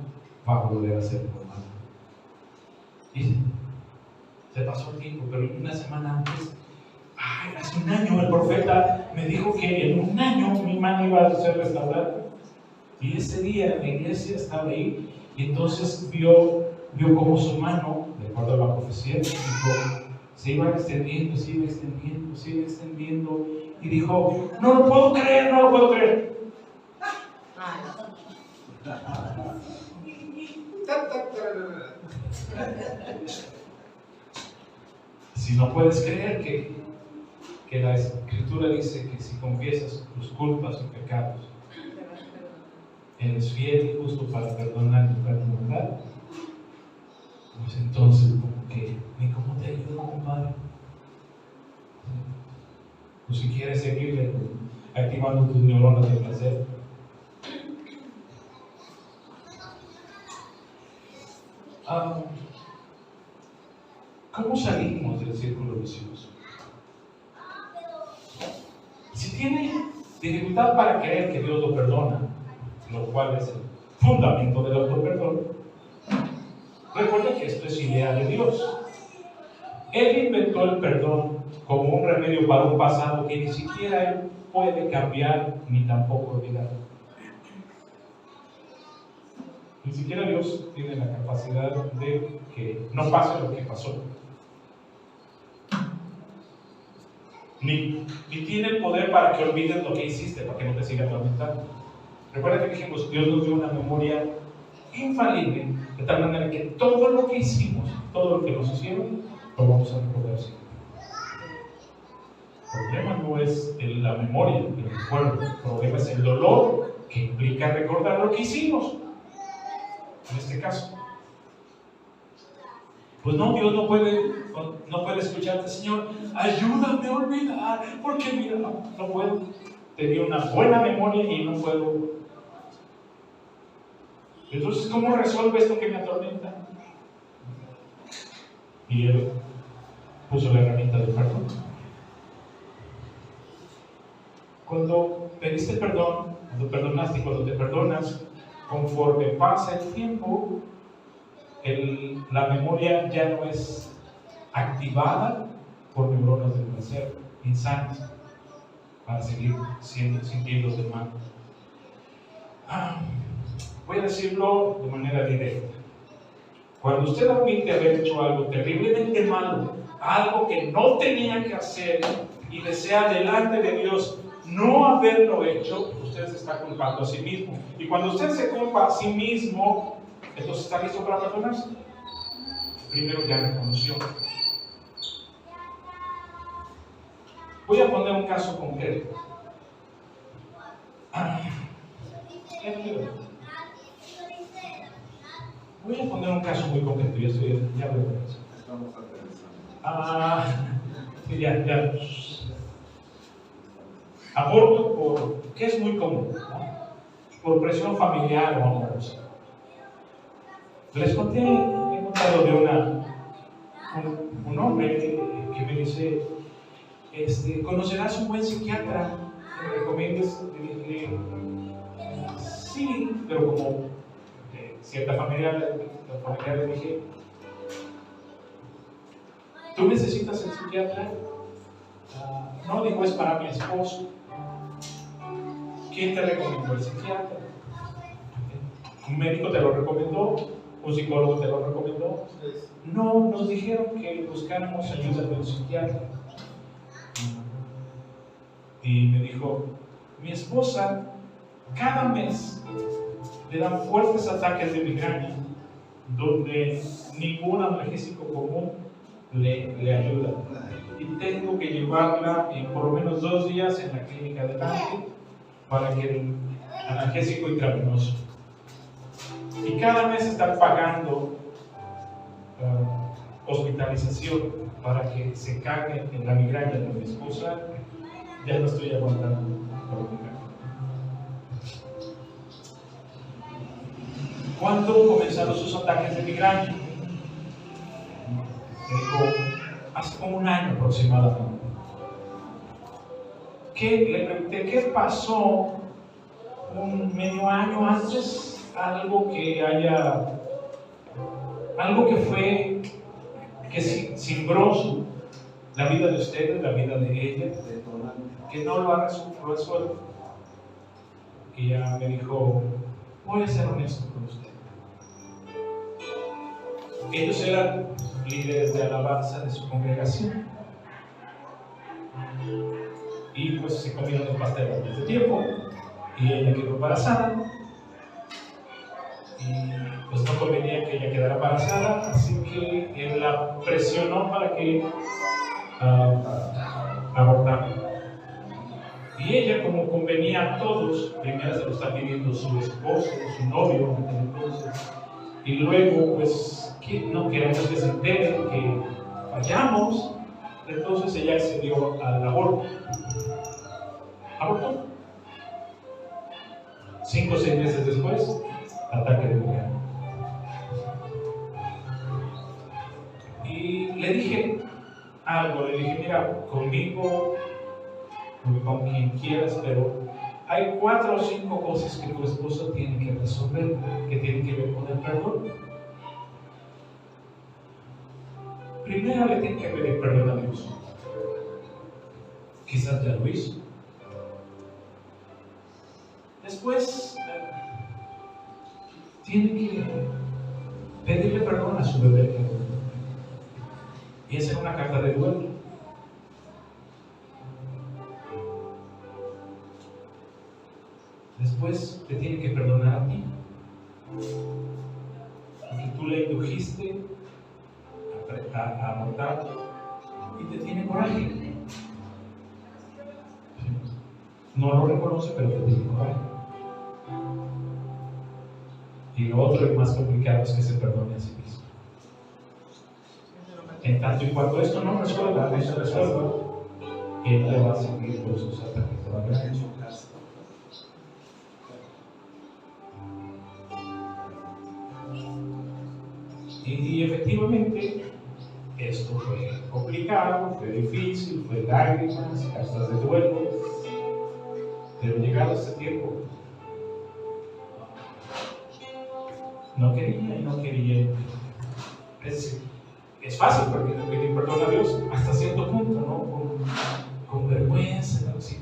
va a volver a ser normal. Y se pasó el tiempo, pero una semana antes, hace un año el profeta me dijo que en un año mi mano iba a ser restaurada. Y ese día la iglesia estaba ahí, y entonces vio cómo su mano, de acuerdo a la profecía, se iba extendiendo, y dijo, no lo puedo creer. Si no puedes creer que la Escritura dice que si confiesas tus culpas y pecados, eres fiel y justo para perdonar y perdonar, pues entonces ¿cómo te ayudo, compadre? O si quieres seguirle activando tus neuronas de placer. ¿Cómo salimos del círculo vicioso? Si tiene dificultad para creer que Dios lo perdona, lo cual es el fundamento del autoperdón, recuerda que esto es idea de Dios. Él inventó el perdón como un remedio para un pasado que ni siquiera Él puede cambiar ni tampoco olvidar. Ni siquiera Dios tiene la capacidad de que no pase lo que pasó. Ni tiene el poder para que olvides lo que hiciste, para que no te siga atormentando. Recuerda que dijimos, Dios nos dio una memoria infalible, de tal manera que todo lo que hicimos, todo lo que nos hicieron, lo vamos a recordar siempre. El problema no es la memoria, el recuerdo, el problema es el dolor que implica recordar lo que hicimos. En este caso, pues no, Dios no puede escucharte, Señor, ayúdame a olvidar, porque mira, no puedo. Tenía una buena memoria y no puedo. Entonces, ¿cómo resuelve esto que me atormenta? Y Él puso la herramienta del perdón. Cuando pediste perdón, cuando perdonaste y cuando te perdonas, conforme pasa el tiempo, la memoria ya no es activada por neuronas del placer insanas para seguir sintiéndose mal. Voy a decirlo de manera directa. Cuando usted admite haber hecho algo terriblemente malo, algo que no tenía que hacer, y desea delante de Dios no haberlo hecho, usted se está culpando a sí mismo. Y cuando usted se culpa a sí mismo, entonces está listo para perdonarse. Primero ya reconoció. Voy a poner un caso concreto. Voy a poner un caso muy concreto. Ya veo eso. Estamos aterrizando. Sí, ya. Aborto que es muy común, ¿no? Por presión familiar o amorosa. Les he contado de un hombre que me dice, ¿conocerás un buen psiquiatra que me recomiendes? Le dije, sí, pero como cierta familia le dije, ¿tú necesitas el psiquiatra? No, digo, es para mi esposo. ¿Quién te recomendó el psiquiatra? ¿Un médico te lo recomendó? ¿Un psicólogo te lo recomendó? No, nos dijeron que buscáramos ayuda de un psiquiatra. Y me dijo, mi esposa cada mes le dan fuertes ataques de migraña donde ningún analgésico común le ayuda. Y tengo que llevarla por lo menos 2 días en la clínica de Dante para que el analgésico intravenoso. Y cada mes están pagando hospitalización para que se cague en la migraña de mi esposa. Ya no estoy aguantando por la migraña. ¿Cuándo comenzaron sus ataques de migraña? Me dijo, hace como 1 año aproximadamente. Le pregunté, ¿qué pasó un medio año antes? Algo que cimbró la vida de ustedes, la vida de ella, que no lo ha resuelto. Y ella me dijo, voy a ser honesto con usted. Ellos eran líderes de alabanza de su congregación. Y pues se comieron el pastel antes de tiempo. Y ella quedó embarazada. Y pues no convenía que ella quedara embarazada. Así que él la presionó para que abortara. Y ella, como convenía a todos, primero se lo está pidiendo su esposo, su novio, entonces, y luego, pues, no queremos que se enteren que fallamos, entonces ella accedió al aborto. Abortó. 5 o 6 meses después, ataque de migraña. Y le dije algo, le dije, mira, conmigo, con quien quieras, pero hay 4 o 5 cosas que tu esposo tiene que resolver, que tienen que ver con el perdón. Primero le tiene que pedir perdón a Dios. Quizás ya lo hizo. Después tiene que pedirle perdón a su bebé y hacer una carta de duelo. Después te tiene que perdonar a ti, porque tú le indujiste a abortar y te tiene coraje. No lo reconoce, pero te tiene coraje. Y lo otro y más complicado es que se perdone a sí mismo. En tanto y cuando esto no se resuelva, él le va a seguir por sus ataques de la gracia. Y efectivamente, esto fue complicado, fue difícil, fue lágrimas, cartas de duelo. Pero llegado este tiempo, no quería y no quería. Es decir, es fácil pedir perdón a Dios hasta cierto punto, ¿no? Con vergüenza, ¿no? Sí.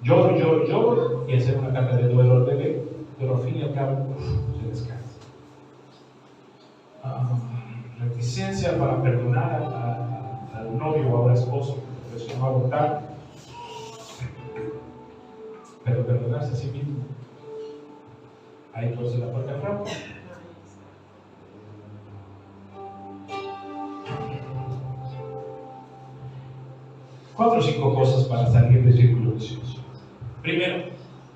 Lloro y hacer una carta de duelo al bebé, pero al fin y al cabo se descansa. Reticencia para perdonar al novio o ahora esposo que presionó a abortar, pero perdonarse a sí mismo. Ahí torce la puerta atrás. 4 o 5 cosas para salir del círculo vicioso. Primero,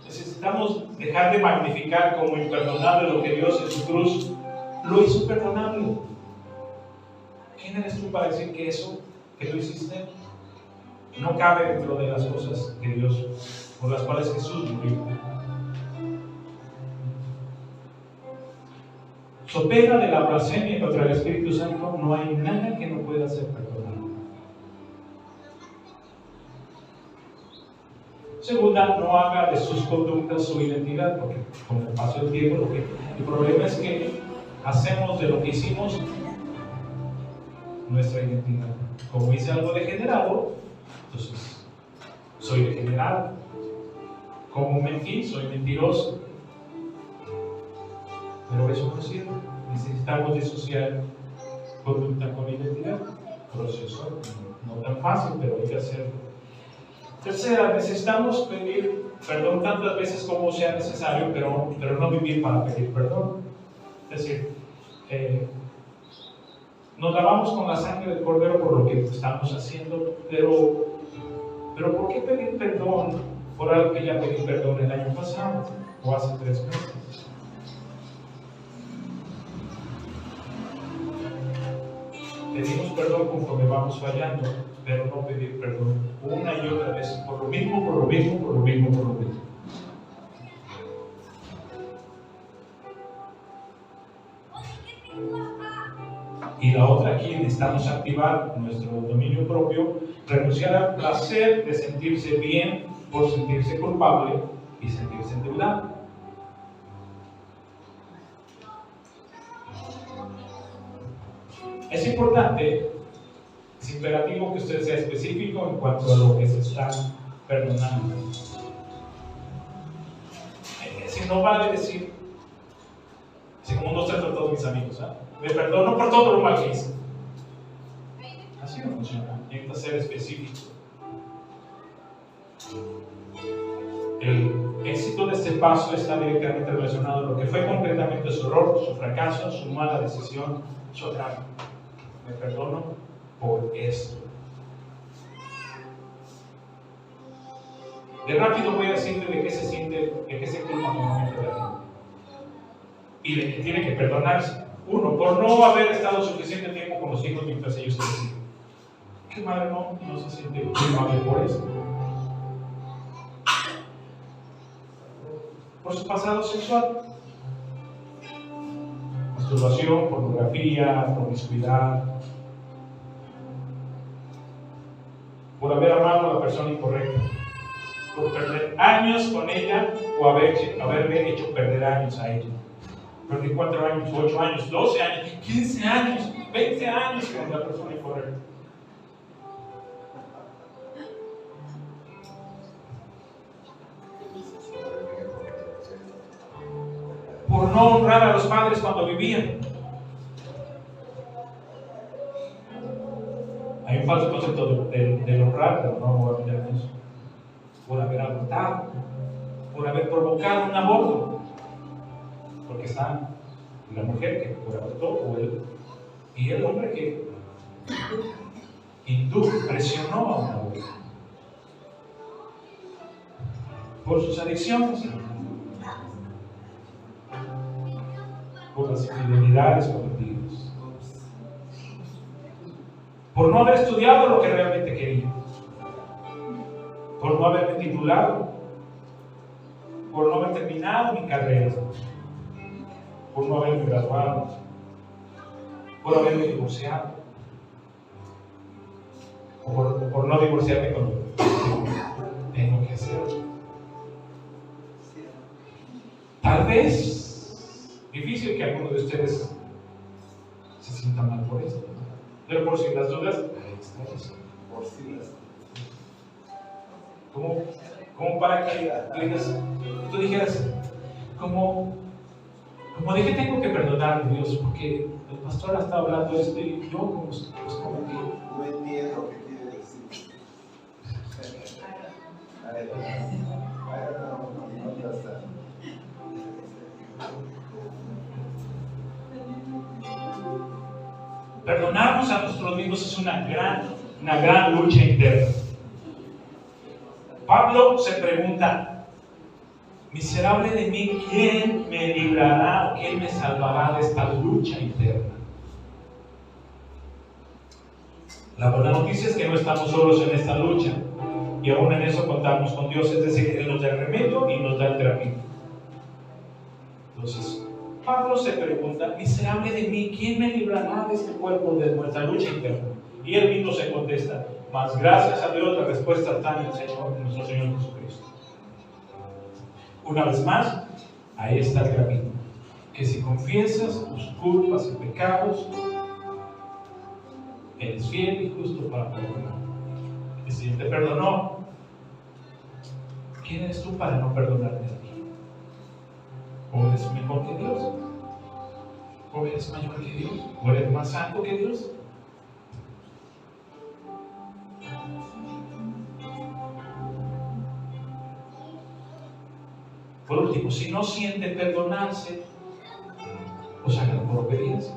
necesitamos dejar de magnificar como imperdonable lo que Dios en su cruz lo hizo perdonable. ¿Quién eres tú para decir que eso que tú hiciste no cabe dentro de las cosas que Dios, por las cuales Jesús murió? So pena de la blasfemia contra el Espíritu Santo, no hay nada que no pueda ser perdonado. Segunda, no haga de sus conductas su identidad, porque con el paso del tiempo el problema es que hacemos de lo que hicimos nuestra identidad. Como hice algo degenerado, entonces soy degenerado. Como mentí, soy mentiroso. Pero eso no sirve. Necesitamos disociar conducta con identidad. Proceso no tan fácil, pero hay que hacerlo. Tercera, necesitamos pedir perdón tantas veces como sea necesario, pero no vivir para pedir perdón. Es decir, nos lavamos con la sangre del Cordero por lo que estamos haciendo, pero ¿por qué pedir perdón por algo que ya pedí perdón el año pasado o hace 3 meses? Pedimos perdón conforme vamos fallando, pero no pedir perdón una y otra vez por lo mismo. Y la otra, aquí necesitamos activar nuestro dominio propio, renunciar al placer de sentirse bien por sentirse culpable y sentirse endeudado. Es importante, es imperativo que usted sea específico en cuanto a lo que se está perdonando. Si no vale decir, así como no trato a todos mis amigos, me perdono por todo lo mal que hice. Así no funciona, necesita ser específico. El éxito de este paso está directamente relacionado a lo que fue concretamente su error, su fracaso, su mala decisión, su atraco. Me perdono por esto. De rápido voy a decirte de qué se siente, de qué se culpa normalmente la gente. Y de que tiene que perdonarse. Uno, por no haber estado suficiente tiempo con los hijos mientras ellos crecían. ¿Qué madre no se siente culpable por eso? Por su pasado sexual. Masturbación, pornografía, promiscuidad. Por haber amado a la persona incorrecta. Por perder años con ella o haberle hecho perder años a ella. Perdí 4 años, 8 años, 12 años, 15 años, 20 años con la persona incorrecta. Por no honrar a los padres cuando vivían. Hay un falso concepto de honrar, pero no voy a meter en eso. Por haber abortado, por haber provocado un aborto. Porque está la mujer que abortó y el hombre que presionó a una mujer. Por sus adicciones. Por las infidelidades cometidas. Por no haber estudiado lo que realmente quería. Por no haberme titulado. Por no haber terminado mi carrera. Por no haberme graduado. Por haberme divorciado. O por no divorciarme con otro. que hacerlo. Tal vez, difícil que alguno de ustedes se sienta mal por esto, ¿no? Pero por si las dudas, ahí está eso. Por si las Como para que tú dijeras, como de qué tengo que perdonar a Dios, porque el pastor ha estado hablando de esto y yo como que no entiendo lo que quiere decir. No está. perdonarnos a nosotros mismos es una gran lucha interna. Pablo se pregunta: miserable de mí, ¿quién me librará o quién me salvará de esta lucha interna? La buena noticia es que no estamos solos en esta lucha, y aún en eso contamos con Dios, es decir, Él nos da el remedio y nos da el terapia. Entonces, Pablo se pregunta: miserable de mí, ¿quién me librará de este cuerpo de nuestra lucha interna? Y él mismo se contesta: mas gracias a Dios, la respuesta está en el Señor, en nuestro Señor Jesucristo. Una vez más, ahí está el camino, que si confiesas tus culpas y pecados, Él es fiel y justo para perdonar. Y si Él te perdonó, ¿quién eres tú para no perdonarte a ti? ¿O eres mejor que Dios? ¿O eres mayor que Dios? ¿O eres más santo que Dios? Por último, si no siente perdonarse, pues hágalo por obediencia.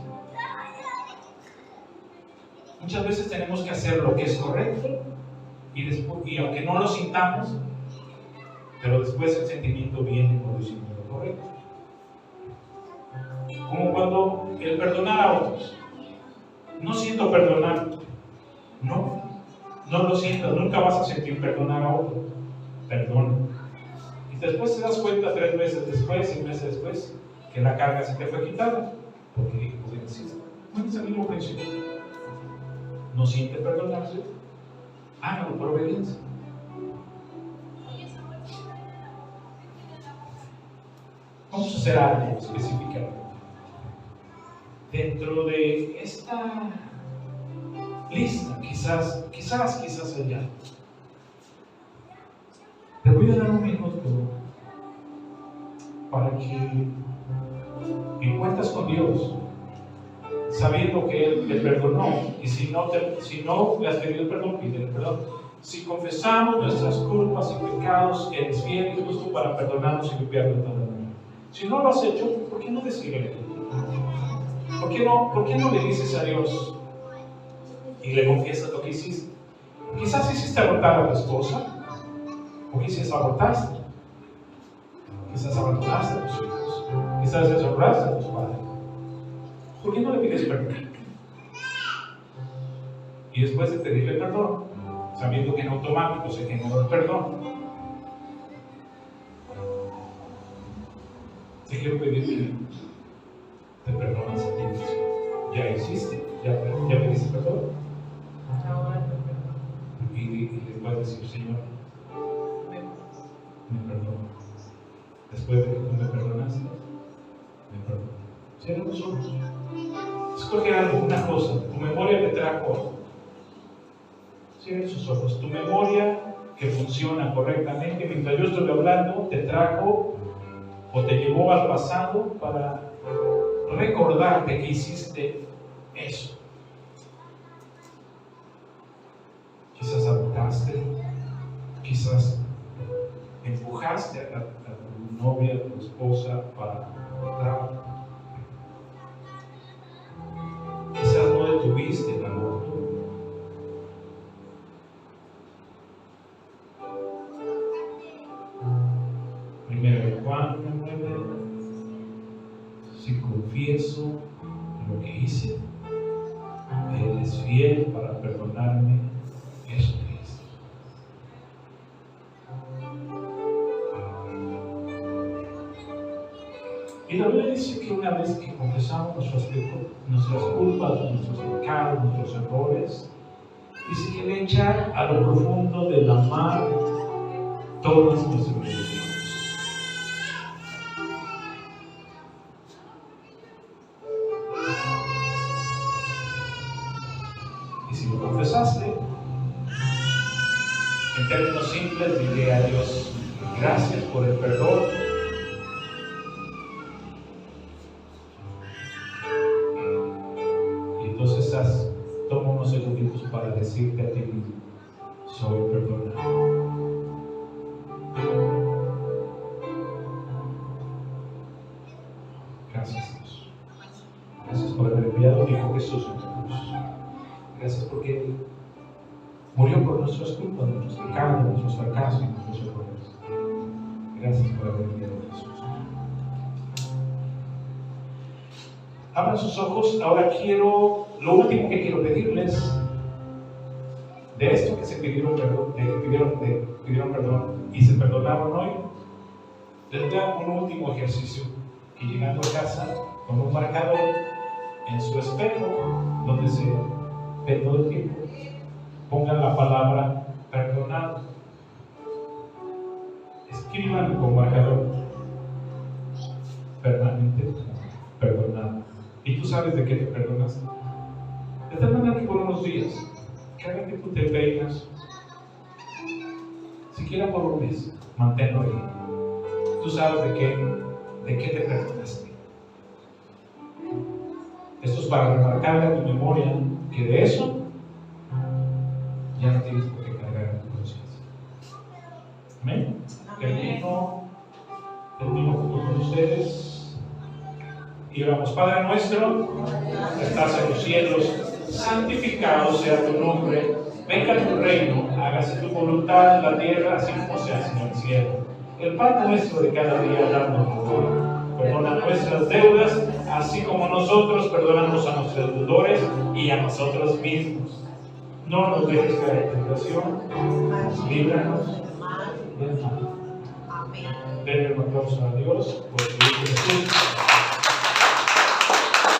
Muchas veces tenemos que hacer lo que es correcto y aunque no lo sintamos, pero después el sentimiento viene por decir lo correcto. Como cuando el perdonar a otros. No siento perdonar. No lo sientas, nunca vas a sentir perdonar a otro. Perdona. Y después te das cuenta 3 meses después, 6 meses después, que la carga se te fue quitada. Porque obedeciste. No es el mismo principio. No siente perdonarse, hágalo por obediencia. Vamos a hacer algo específicamente. Dentro de esta lista, quizás allá. Te voy a dar un minuto para que cuentas con Dios, sabiendo que Él te perdonó. Y si no le has pedido perdón, pídele perdón. Si confesamos nuestras culpas y pecados, Él es fiel y justo para perdonarnos y limpiarnos de toda manera. Si no lo has hecho, ¿por qué no decirle? ¿Por qué no le dices a Dios y le confiesas lo que hiciste? Quizás hiciste abortar a tu esposa, o quizás abortaste, quizás abandonaste a tus hijos, quizás deshonraste a tus padres. ¿Por qué no le pides perdón? Y después de pedirle perdón, sabiendo que en automático se generó el perdón, te quiero pedir que te perdonas a ti mismo. Ya hiciste, ya pediste perdón. Y le puedes decir: Señor, me perdono. Después de que tú me perdonaste, me perdono. Cierra los ojos. Escoge algo, una cosa. Tu memoria te trajo. Cierra sus ojos. Tu memoria que funciona correctamente, mientras yo estoy hablando, te trajo o te llevó al pasado para recordarte que hiciste eso. Quizás abortaste, quizás empujaste a tu novia, a tu esposa para abortar. Quizás no detuviste el aborto. Primero de Juan 9: si confieso lo que hice, Él es fiel para perdonarme eso que hice. Y la Biblia dice que una vez que confesamos nuestras culpas, nuestros pecados, nuestros errores, dice que le echar a lo profundo de la mar todas nuestras rebeliones. Y si lo confesaste, en términos simples diré a Dios, gracias por el perdón. Y entonces toma unos segunditos para decirte a ti mismo, soy perdonado. Gracias, Dios. Gracias por haber enviado a mi Hijo Jesús en tu cruz. Gracias porque Él murió por nuestras culpas, nuestros pecados, nuestros fracasos y nuestros errores. Gracias por haber enviado a Jesús. Abran sus ojos. Ahora lo último que quiero pedirles, de esto que se pidieron perdón y se perdonaron hoy, les voy a dar un último ejercicio, que llegando a casa con un marcador en su espejo donde se ve todo el tiempo, pongan la palabra perdonado. Escriban con marcador permanente perdonado. Y tú sabes de qué te perdonas. De tal manera que por unos días, cada vez que tú te peinas, siquiera por un mes, manténlo ahí. Tú sabes de qué te perdonaste. Esto es para remarcar a tu memoria que de eso ya no tienes por qué cargar en tu conciencia. Amén. Termino junto con ustedes. Y vamos, Padre nuestro, que estás en los cielos, santificado sea tu nombre, venga tu reino, hágase tu voluntad en la tierra, así como se hace en el cielo. El pan nuestro de cada día, danos hoy. Perdona nuestras deudas, así como nosotros perdonamos a nuestros deudores y a nosotros mismos. No nos dejes caer en tentación, líbranos del mal. Denle un aplauso a Dios por su Hijo Jesús.